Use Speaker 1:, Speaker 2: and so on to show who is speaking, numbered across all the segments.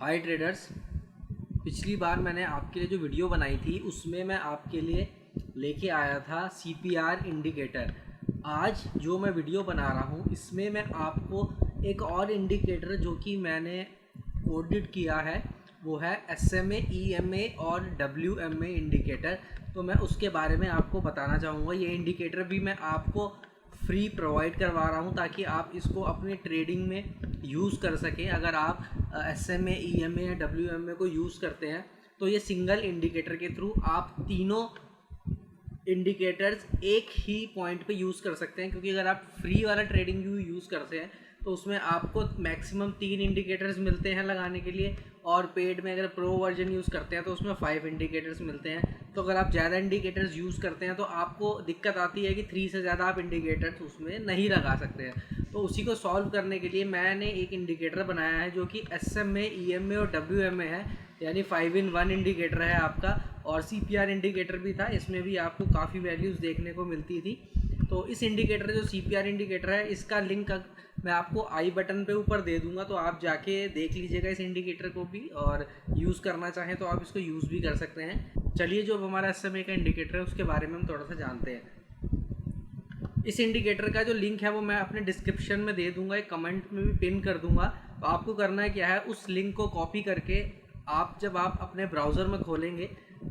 Speaker 1: हाय traders. पिछली बार मैंने आपके लिए जो वीडियो बनाई थी उसमें मैं आपके लिए लेके आया था CPR इंडिकेटर। आज जो मैं वीडियो बना रहा हूँ इसमें मैं आपको एक और इंडिकेटर जो कि मैंने ऑडिट किया है वो है SMA, EMA और WMA इंडिकेटर। तो मैं उसके बारे में आपको बताना चाहूँगा। ये इंडिकेटर भी मैं आपको फ्री प्रोवाइड करवा रहा हूँ ताकि आप इसको अपनी ट्रेडिंग में यूज़ कर सकें। अगर आप SMA, EMA या WMA को यूज़ करते हैं तो ये सिंगल इंडिकेटर के थ्रू आप तीनों इंडिकेटर्स एक ही पॉइंट पे यूज़ कर सकते हैं, क्योंकि अगर आप फ्री वाला ट्रेडिंग व्यू यूज़ करते हैं तो उसमें आपको मैक्सिमम 3 इंडिकेटर्स मिलते हैं लगाने के लिए, और पेड में अगर प्रो वर्जन यूज़ करते हैं तो उसमें 5 इंडिकेटर्स मिलते हैं। तो अगर आप ज़्यादा इंडिकेटर्स यूज़ करते हैं तो आपको दिक्कत आती है कि 3 से ज़्यादा आप इंडिकेटर्स उसमें नहीं लगा सकते हैं। तो उसी को सॉल्व करने के लिए मैंने एक इंडिकेटर बनाया है जो कि SMA, EMA और WMA है, यानी 5 in 1 इंडिकेटर है आपका। और CPR इंडिकेटर भी था, इसमें भी आपको काफ़ी वैल्यूज़ देखने को मिलती थी। तो इस इंडिकेटर जो CPR इंडिकेटर है इसका लिंक मैं आपको आई बटन पे ऊपर दे दूंगा, तो आप जाके देख लीजिएगा इस इंडिकेटर को भी, और यूज़ करना चाहें तो आप इसको यूज़ भी कर सकते हैं। चलिए, जो हमारा SMA का इंडिकेटर है उसके बारे में हम थोड़ा सा जानते हैं। इस इंडिकेटर का जो लिंक है वो मैं अपने डिस्क्रिप्शन में दे दूंगा, एक कमेंट में भी पिन कर दूंगा। तो आपको करना है क्या है, उस लिंक को कॉपी करके जब आप अपने ब्राउज़र में खोलेंगे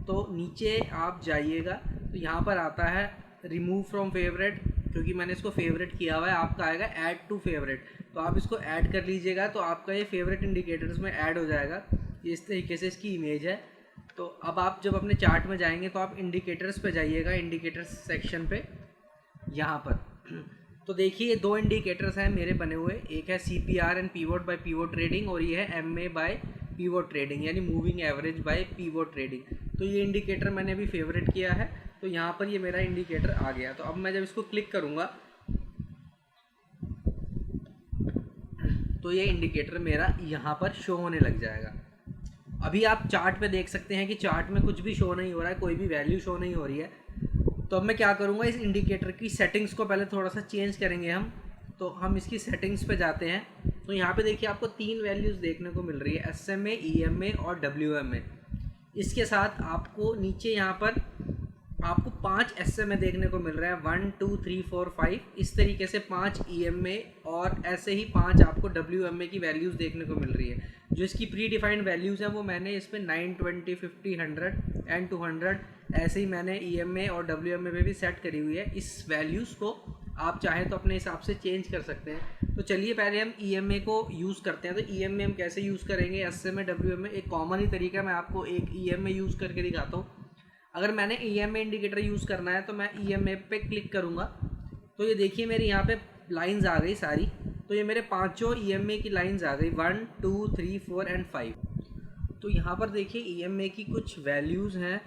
Speaker 1: तो नीचे आप जाइएगा, तो यहाँ पर आता है रिमूव फ्रॉम फेवरेट, क्योंकि मैंने इसको फेवरेट किया हुआ है। आपका आएगा ऐड टू फेवरेट, तो आप इसको ऐड कर लीजिएगा तो आपका ये फेवरेट इंडिकेटर्स में ऐड हो जाएगा। इस तरीके से इसकी इमेज है। तो अब आप जब अपने चार्ट में जाएंगे तो आप इंडिकेटर्स पे जाइएगा, इंडिकेटर्स सेक्शन पे यहाँ पर। तो देखिए, 2 इंडिकेटर्स हैं मेरे बने हुए, एक है CPR and pivot by pivot trading, और ये है MA बाय पिवोट ट्रेडिंग, यानी moving average by pivot trading. तो ये इंडिकेटर मैंने अभी फेवरेट किया है, तो यहाँ पर ये मेरा इंडिकेटर आ गया। तो अब मैं जब इसको क्लिक करूँगा तो ये इंडिकेटर मेरा यहाँ पर शो होने लग जाएगा। अभी आप चार्ट पे देख सकते हैं कि चार्ट में कुछ भी शो नहीं हो रहा है, कोई भी वैल्यू शो नहीं हो रही है। तो अब मैं क्या करूँगा, इस इंडिकेटर की सेटिंग्स को पहले थोड़ा सा चेंज करेंगे हम। तो हम इसकी सेटिंग्स पे जाते हैं, तो यहाँ पे देखिए आपको 3 वैल्यूज़ देखने को मिल रही है, SMA, EMA और WMA। इसके साथ आपको नीचे यहाँ पर आपको 5 SMA देखने को मिल रहा है, 1 2 3 4 5, इस तरीके से 5 EMA और ऐसे ही 5 आपको WMA की वैल्यूज़ देखने को मिल रही है। जो इसकी प्री डिफाइंड वैल्यूज़ हैं वो मैंने इसमें 9, 20, 50, 100 एंड 200 ऐसे ही मैंने EMA और WMA पे भी सेट करी हुई है। इस वैल्यूज़ को आप चाहें तो अपने हिसाब से चेंज कर सकते हैं। तो चलिए पहले हम EMA को यूज़ करते हैं। तो EMA हम कैसे यूज़ करेंगे, SMA, WMA एक कॉमन ही तरीका, मैं आपको एक EMA यूज़ करके दिखाता हूँ। अगर मैंने EMA इंडिकेटर यूज़ करना है तो मैं EMA पे क्लिक करूँगा, तो ये देखिए मेरी यहाँ पे लाइंस आ गई सारी। तो ये मेरे 5 EMA की लाइंस आ गई, 1 2 3 4 एंड 5। तो यहाँ पर देखिए EMA की कुछ वैल्यूज़ हैं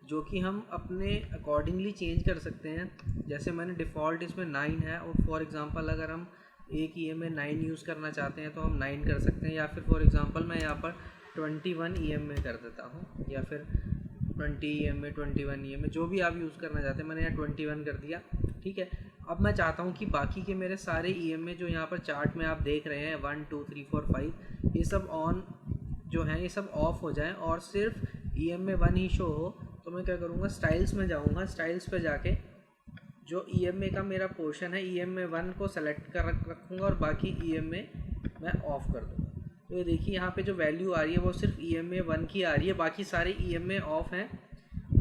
Speaker 1: जो कि हम अपने अकॉर्डिंगली चेंज कर सकते हैं। जैसे मैंने डिफ़ॉल्ट इसमें 9 है, और फॉर एग्ज़ाम्पल अगर हम एक EMA 9 यूज़ करना चाहते हैं तो हम 9 कर सकते हैं, या फिर फॉर एग्ज़ाम्पल मैं यहाँ पर 21 EMA कर देता हूँ, या फिर 20 EMA, 21 EMA, जो भी आप यूज़ करना चाहते हैं। मैंने यहाँ 21 कर दिया, ठीक है। अब मैं चाहता हूँ कि बाकी के मेरे सारे EMA जो यहाँ पर चार्ट में आप देख रहे हैं 1 2 3 4 5, ये सब ऑन जो हैं ये सब ऑफ हो जाएं और सिर्फ EMA 1 ही शो हो। तो मैं क्या करूँगा, स्टाइल्स में जाऊँगा, स्टाइल्स पे जाके जो EMA का मेरा पोर्शन है EMA 1 को सेलेक्ट कर रखूँगा और बाकी EMA मैं ऑफ़ कर दूँगा। तो ये देखिए यहाँ पे जो वैल्यू आ रही है वो सिर्फ EMA 1 की आ रही है, बाकी सारे EMA ऑफ हैं।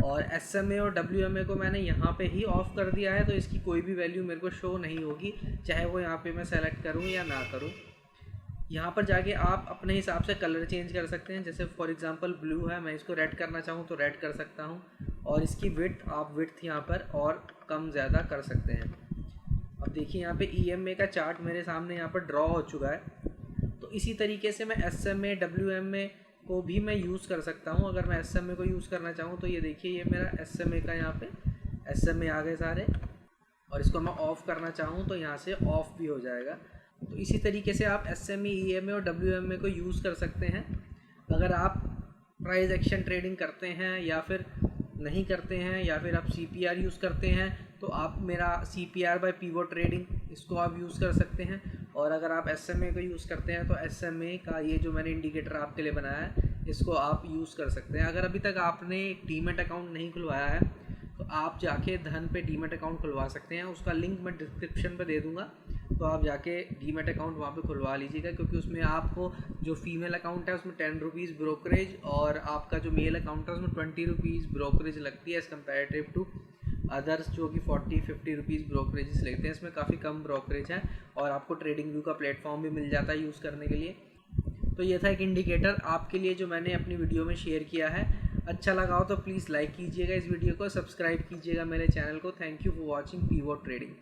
Speaker 1: और SMA और WMA को मैंने यहाँ पे ही ऑफ़ कर दिया है, तो इसकी कोई भी वैल्यू मेरे को शो नहीं होगी, चाहे वो यहाँ पे मैं सेलेक्ट करूँ या ना करूँ। यहाँ पर जाके आप अपने हिसाब से कलर चेंज कर सकते हैं। जैसे फॉर एग्जांपल ब्लू है, मैं इसको रेड करना चाहूँ तो रेड कर सकता हूँ, और इसकी विड्थ आप विड्थ यहाँ पर और कम ज़्यादा कर सकते हैं। अब देखिए यहाँ पे EMA का चार्ट मेरे सामने यहाँ पर ड्रॉ हो चुका है। तो इसी तरीके से मैं SMA, WMA को भी मैं यूज़ कर सकता हूँ। अगर मैं SMA को यूज़ करना चाहूँ तो ये देखिए ये मेरा SMA का यहाँ पे SMA आ गए सारे, और इसको मैं ऑफ़ करना चाहूँ तो यहाँ से ऑफ़ भी हो जाएगा। तो इसी तरीके से आप SMA, EMA और WMA को यूज़ कर सकते हैं। अगर आप प्राइस एक्शन ट्रेडिंग करते हैं या फिर नहीं करते हैं, या फिर आप CPR यूज़ करते हैं, तो आप मेरा CPR बाय पिवोट ट्रेडिंग इसको आप यूज़ कर सकते हैं। और अगर आप SMA को यूज़ करते हैं तो SMA का ये जो मैंने इंडिकेटर आपके लिए बनाया है इसको आप यूज़ कर सकते हैं। अगर अभी तक आपने डीमैट अकाउंट नहीं खुलवाया है तो आप जाके धन पे डीमैट अकाउंट खुलवा सकते हैं, उसका लिंक मैं डिस्क्रिप्शन पे दे दूँगा, तो आप जाके डीमैट अकाउंट वहाँ पे खुलवा लीजिएगा, क्योंकि उसमें आपको जो फीमेल अकाउंट है उसमें 10 रुपीज़ ब्रोकरेज और आपका जो मेल अकाउंट है उसमें 20 रुपीज़ ब्रोकरेज लगती है एज़ कम्पेरेटिव टू अदर्स जो कि 40-50 रुपीज़ ब्रोकरेजेस लेते हैं। इसमें काफ़ी कम ब्रोकरेज है और आपको ट्रेडिंग व्यू का प्लेटफॉर्म भी मिल जाता है यूज़ करने के लिए। तो ये था एक इंडिकेटर आपके लिए जो मैंने अपनी वीडियो में शेयर किया है। अच्छा लगा हो तो प्लीज़ लाइक कीजिएगा इस वीडियो को, सब्सक्राइब कीजिएगा मेरे चैनल को। Thank you for watching pivot trading.